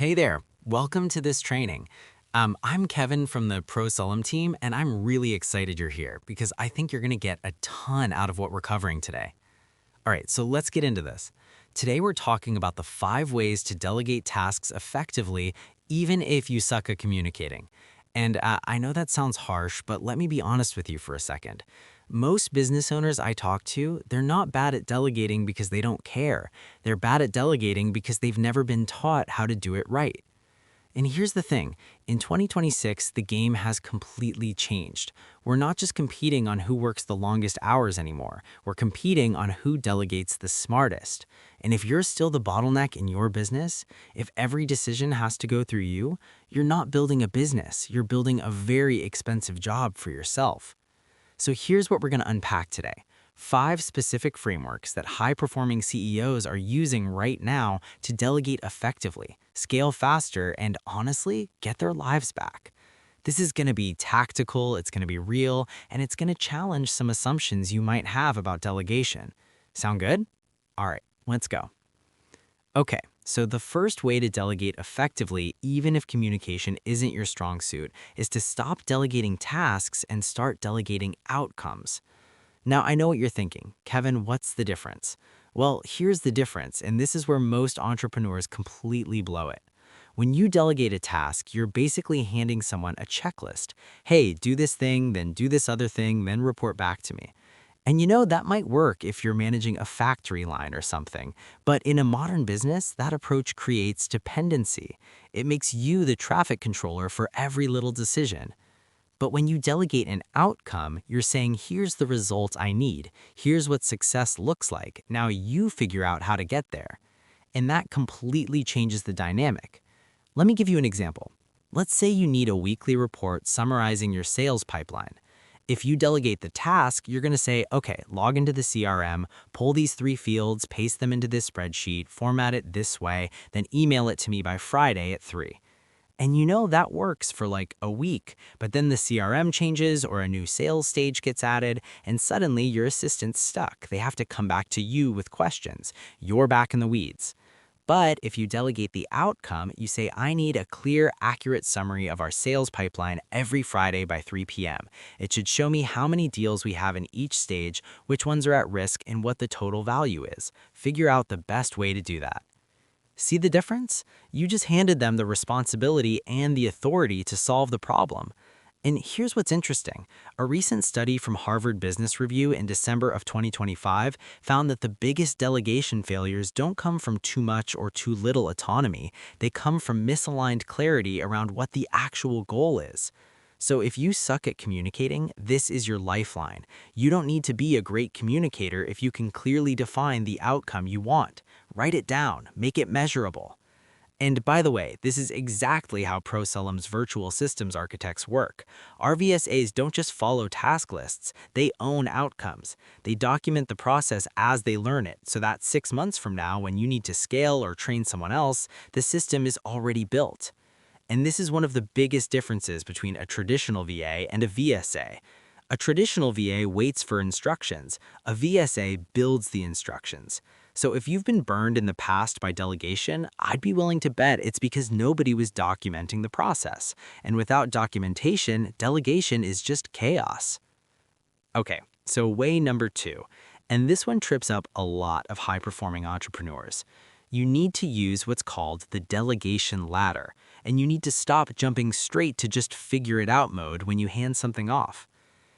Hey there, welcome to this training. I'm Kevin from the Sulum team, and I'm really excited you're here because I think you're going to get a ton out of what we're covering today. All right, so let's get into this. Today we're talking about the 5 ways to delegate tasks effectively, even if you suck at communicating. And I know that sounds harsh, but let me be honest with you for a second. Most business owners I talk to, they're not bad at delegating because they don't care. They're bad at delegating because they've never been taught how to do it right. And here's the thing, in 2026, the game has completely changed. We're not just competing on who works the longest hours anymore. We're competing on who delegates the smartest. And if you're still the bottleneck in your business, if every decision has to go through you, you're not building a business. You're building a very expensive job for yourself. So here's what we're going to unpack today. 5 specific frameworks that high-performing CEOs are using right now to delegate effectively, scale faster, and honestly, get their lives back. This is going to be tactical, it's going to be real, and it's going to challenge some assumptions you might have about delegation. Sound good? All right, let's go. Okay, so the first way to delegate effectively, even if communication isn't your strong suit, is to stop delegating tasks and start delegating outcomes. Now, I know what you're thinking. Kevin, what's the difference? Well, here's the difference, and this is where most entrepreneurs completely blow it. When you delegate a task, you're basically handing someone a checklist. Hey, do this thing, then do this other thing, then report back to me. And that might work if you're managing a factory line or something. But in a modern business, that approach creates dependency. It makes you the traffic controller for every little decision. But when you delegate an outcome, you're saying, here's the result I need. Here's what success looks like. Now you figure out how to get there. And that completely changes the dynamic. Let me give you an example. Let's say you need a weekly report summarizing your sales pipeline. If you delegate the task, you're going to say, okay, log into the CRM, pull these 3 fields, paste them into this spreadsheet, format it this way, then email it to me by Friday at 3. And that works for like a week, but then the CRM changes or a new sales stage gets added, and suddenly your assistant's stuck. They have to come back to you with questions. You're back in the weeds. But if you delegate the outcome, you say, I need a clear, accurate summary of our sales pipeline every Friday by 3 p.m. It should show me how many deals we have in each stage, which ones are at risk, and what the total value is. Figure out the best way to do that. See the difference? You just handed them the responsibility and the authority to solve the problem. And here's what's interesting. A recent study from Harvard Business Review in December of 2025 found that the biggest delegation failures don't come from too much or too little autonomy. They come from misaligned clarity around what the actual goal is. So if you suck at communicating, this is your lifeline. You don't need to be a great communicator if you can clearly define the outcome you want. Write it down, make it measurable. And by the way, this is exactly how Sulum's virtual systems architects work. RVSAs don't just follow task lists, they own outcomes. They document the process as they learn it, so that 6 months from now, when you need to scale or train someone else, the system is already built. And this is one of the biggest differences between a traditional VA and a VSA. A traditional VA waits for instructions. A VSA builds the instructions. So if you've been burned in the past by delegation, I'd be willing to bet it's because nobody was documenting the process. And without documentation, delegation is just chaos. Okay, so way number 2. And this one trips up a lot of high-performing entrepreneurs. You need to use what's called the delegation ladder, and you need to stop jumping straight to just figure it out mode when you hand something off.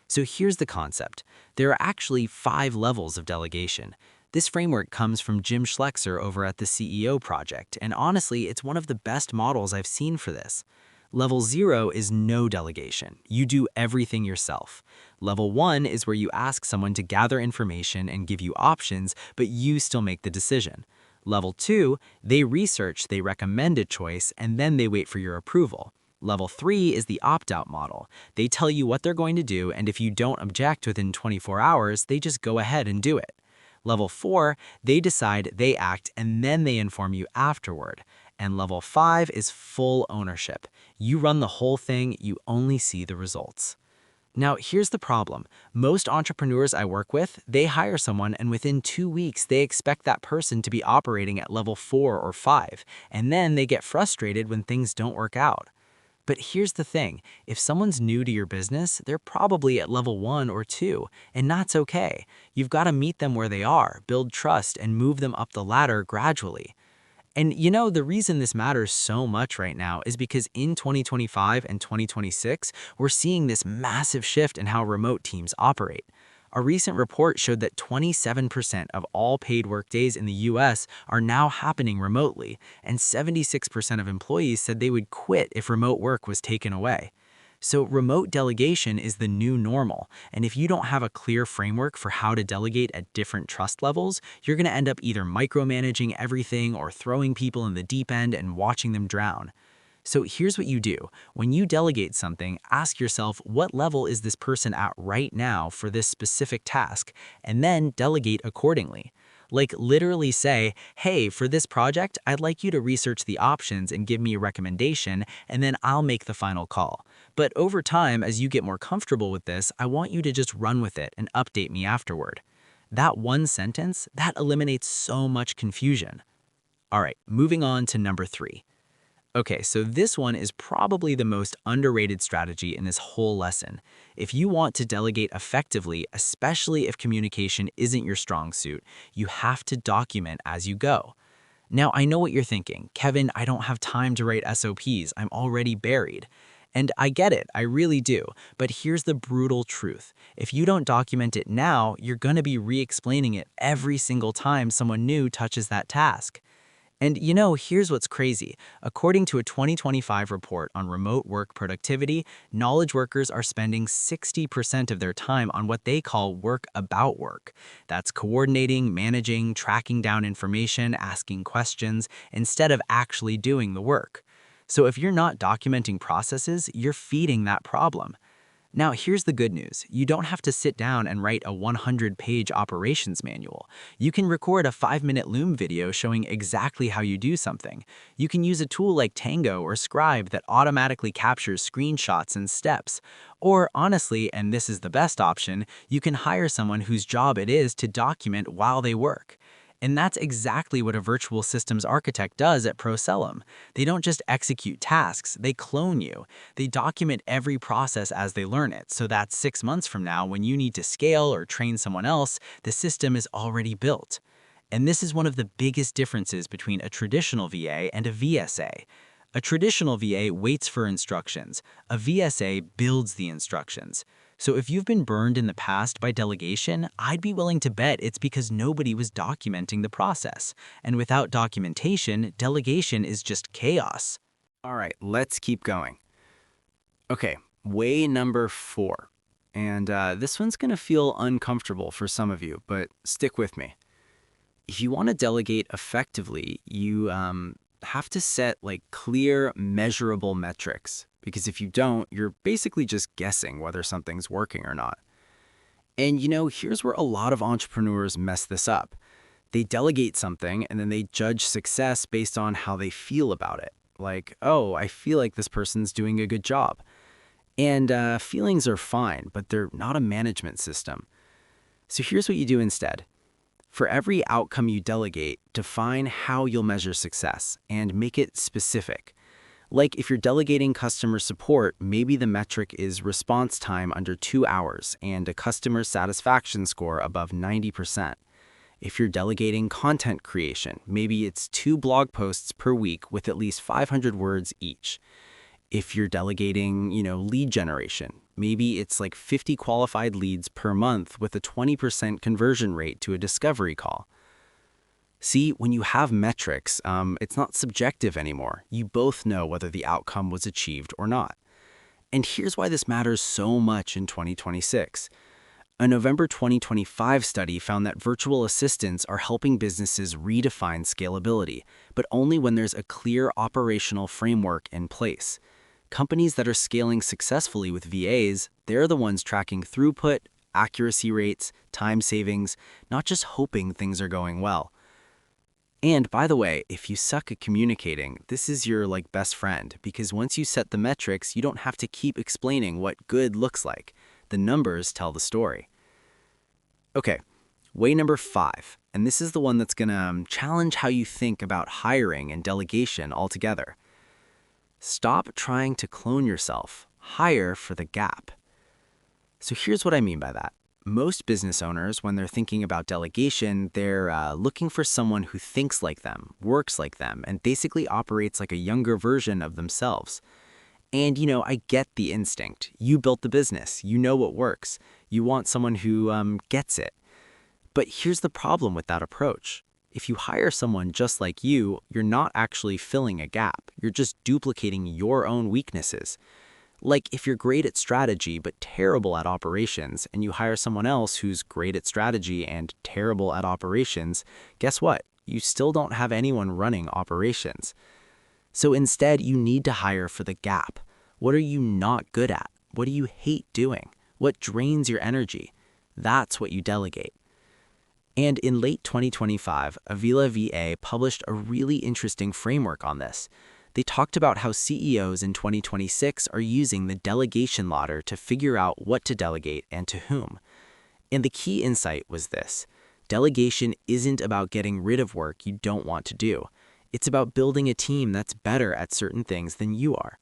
So here's the concept. There are actually 5 levels of delegation. This framework comes from Jim Schleckser over at the CEO Project, and honestly, it's one of the best models I've seen for this. Level 0 is no delegation. You do everything yourself. Level 1 is where you ask someone to gather information and give you options, but you still make the decision. Level 2, they research, they recommend a choice, and then they wait for your approval. Level 3 is the opt-out model. They tell you what they're going to do, and if you don't object within 24 hours, they just go ahead and do it. Level 4, they decide, they act, and then they inform you afterward. And level 5 is full ownership. You run the whole thing, you only see the results. Now, here's the problem. Most entrepreneurs I work with, they hire someone and within 2 weeks, they expect that person to be operating at level 4 or 5, and then they get frustrated when things don't work out. But here's the thing, if someone's new to your business, they're probably at level 1 or 2, and that's okay. You've got to meet them where they are, build trust, and move them up the ladder gradually. And the reason this matters so much right now is because in 2025 and 2026, we're seeing this massive shift in how remote teams operate. A recent report showed that 27% of all paid workdays in the US are now happening remotely, and 76% of employees said they would quit if remote work was taken away. So remote delegation is the new normal, and if you don't have a clear framework for how to delegate at different trust levels, you're going to end up either micromanaging everything or throwing people in the deep end and watching them drown. So here's what you do. When you delegate something, ask yourself what level is this person at right now for this specific task, and then delegate accordingly. Like literally say, hey, for this project, I'd like you to research the options and give me a recommendation, and then I'll make the final call. But over time, as you get more comfortable with this, I want you to just run with it and update me afterward. That one sentence, that eliminates so much confusion. All right, moving on to number 3. Okay, so this one is probably the most underrated strategy in this whole lesson. If you want to delegate effectively, especially if communication isn't your strong suit, you have to document as you go. Now, I know what you're thinking. Kevin, I don't have time to write SOPs. I'm already buried. And I get it, I really do. But here's the brutal truth. If you don't document it now, you're going to be re-explaining it every single time someone new touches that task. And here's what's crazy. According to a 2025 report on remote work productivity, knowledge workers are spending 60% of their time on what they call work about work. That's coordinating, managing, tracking down information, asking questions, instead of actually doing the work. So if you're not documenting processes, you're feeding that problem. Now, here's the good news. You don't have to sit down and write a 100-page operations manual. You can record a 5-minute Loom video showing exactly how you do something. You can use a tool like Tango or Scribe that automatically captures screenshots and steps. Or honestly, and this is the best option, you can hire someone whose job it is to document while they work. And that's exactly what a virtual systems architect does at Sulum. They don't just execute tasks, they clone you. They document every process as they learn it, so that 6 months from now, when you need to scale or train someone else, the system is already built. And this is one of the biggest differences between a traditional VA and a VSA. A traditional VA waits for instructions. A VSA builds the instructions. So if you've been burned in the past by delegation, I'd be willing to bet it's because nobody was documenting the process. And without documentation, delegation is just chaos. All right, let's keep going. Okay, way number 4. And this one's going to feel uncomfortable for some of you, but stick with me. If you want to delegate effectively, you have to set clear, measurable metrics. Because if you don't, you're basically just guessing whether something's working or not. And here's where a lot of entrepreneurs mess this up. They delegate something and then they judge success based on how they feel about it. Like, oh, I feel like this person's doing a good job. And feelings are fine, but they're not a management system. So here's what you do instead. For every outcome you delegate, define how you'll measure success and make it specific. Like if you're delegating customer support, maybe the metric is response time under 2 hours and a customer satisfaction score above 90%. If you're delegating content creation, maybe it's 2 blog posts per week with at least 500 words each. If you're delegating, lead generation, maybe it's 50 qualified leads per month with a 20% conversion rate to a discovery call. See, when you have metrics, it's not subjective anymore. You both know whether the outcome was achieved or not. And here's why this matters so much in 2026. A November 2025 study found that virtual assistants are helping businesses redefine scalability, but only when there's a clear operational framework in place. Companies that are scaling successfully with VAs, they're the ones tracking throughput, accuracy rates, time savings, not just hoping things are going well. And by the way, if you suck at communicating, this is your best friend, because once you set the metrics, you don't have to keep explaining what good looks like. The numbers tell the story. Okay, way number 5, and this is the one that's going to challenge how you think about hiring and delegation altogether. Stop trying to clone yourself. Hire for the gap. So here's what I mean by that. Most business owners, when they're thinking about delegation, they're looking for someone who thinks like them, works like them, and basically operates like a younger version of themselves. And, I get the instinct. You built the business. You know what works. You want someone who gets it. But here's the problem with that approach. If you hire someone just like you, you're not actually filling a gap. You're just duplicating your own weaknesses. Like if you're great at strategy but terrible at operations, and you hire someone else who's great at strategy and terrible at operations, guess what? You still don't have anyone running operations. So instead, you need to hire for the gap. What are you not good at? What do you hate doing? What drains your energy? That's what you delegate. And in late 2025, Avila VA published a really interesting framework on this. They talked about how CEOs in 2026 are using the delegation ladder to figure out what to delegate and to whom. And the key insight was this: delegation isn't about getting rid of work you don't want to do. It's about building a team that's better at certain things than you are.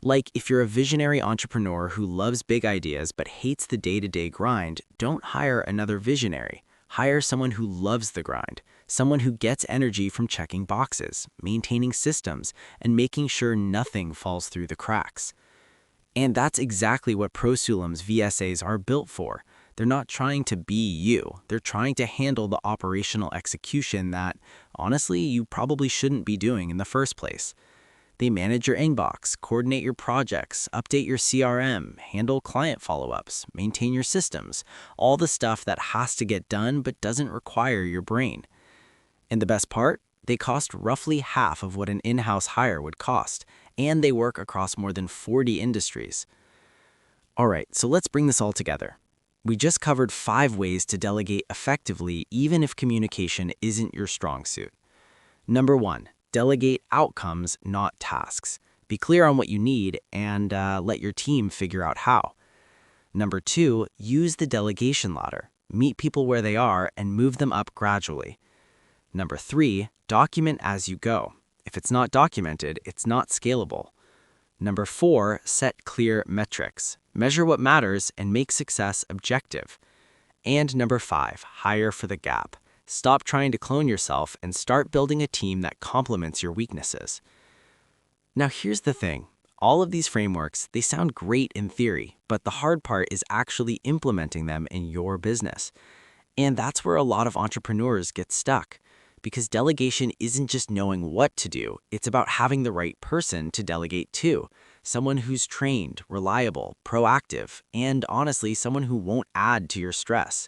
Like if you're a visionary entrepreneur who loves big ideas but hates the day-to-day grind, don't hire another visionary. Hire someone who loves the grind, someone who gets energy from checking boxes, maintaining systems, and making sure nothing falls through the cracks. And that's exactly what Sulum's VSAs are built for. They're not trying to be you. They're trying to handle the operational execution that, honestly, you probably shouldn't be doing in the first place. They manage your inbox, coordinate your projects, update your CRM, handle client follow-ups, maintain your systems, all the stuff that has to get done but doesn't require your brain. And the best part? They cost roughly half of what an in-house hire would cost, and they work across more than 40 industries. All right, so let's bring this all together. We just covered 5 ways to delegate effectively even if communication isn't your strong suit. Number 1. Delegate outcomes, not tasks. Be clear on what you need and let your team figure out how. Number 2, use the delegation ladder. Meet people where they are and move them up gradually. Number 3, document as you go. If it's not documented, it's not scalable. Number 4, set clear metrics. Measure what matters and make success objective. And number 5, hire for the gap. Stop trying to clone yourself and start building a team that complements your weaknesses. Now here's the thing. All of these frameworks, they sound great in theory, but the hard part is actually implementing them in your business. And that's where a lot of entrepreneurs get stuck. Because delegation isn't just knowing what to do, it's about having the right person to delegate to. Someone who's trained, reliable, proactive, and honestly, someone who won't add to your stress.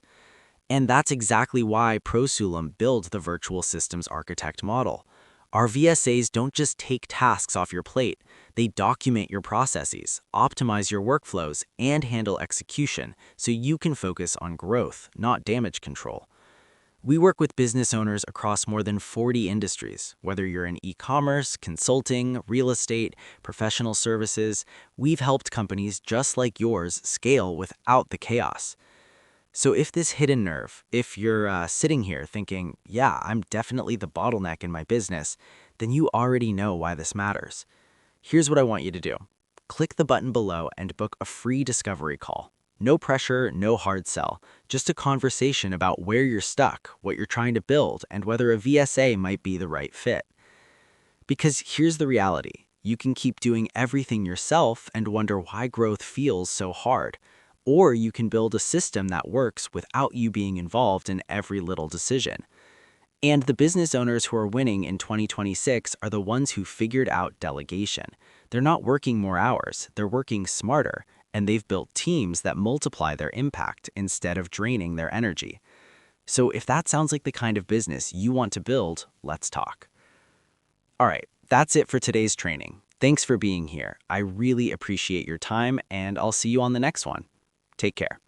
And that's exactly why Sulum builds the virtual systems architect model. Our VSAs don't just take tasks off your plate. They document your processes, optimize your workflows, and handle execution so you can focus on growth, not damage control. We work with business owners across more than 40 industries. Whether you're in e-commerce, consulting, real estate, professional services, we've helped companies just like yours scale without the chaos. So if this hidden nerve, if you're sitting here thinking, yeah, I'm definitely the bottleneck in my business, then you already know why this matters. Here's what I want you to do. Click the button below and book a free discovery call. No pressure, no hard sell, just a conversation about where you're stuck, what you're trying to build, and whether a VSA might be the right fit. Because here's the reality. You can keep doing everything yourself and wonder why growth feels so hard. Or you can build a system that works without you being involved in every little decision. And the business owners who are winning in 2026 are the ones who figured out delegation. They're not working more hours, they're working smarter, and they've built teams that multiply their impact instead of draining their energy. So if that sounds like the kind of business you want to build, let's talk. All right, that's it for today's training. Thanks for being here. I really appreciate your time, and I'll see you on the next one. Take care.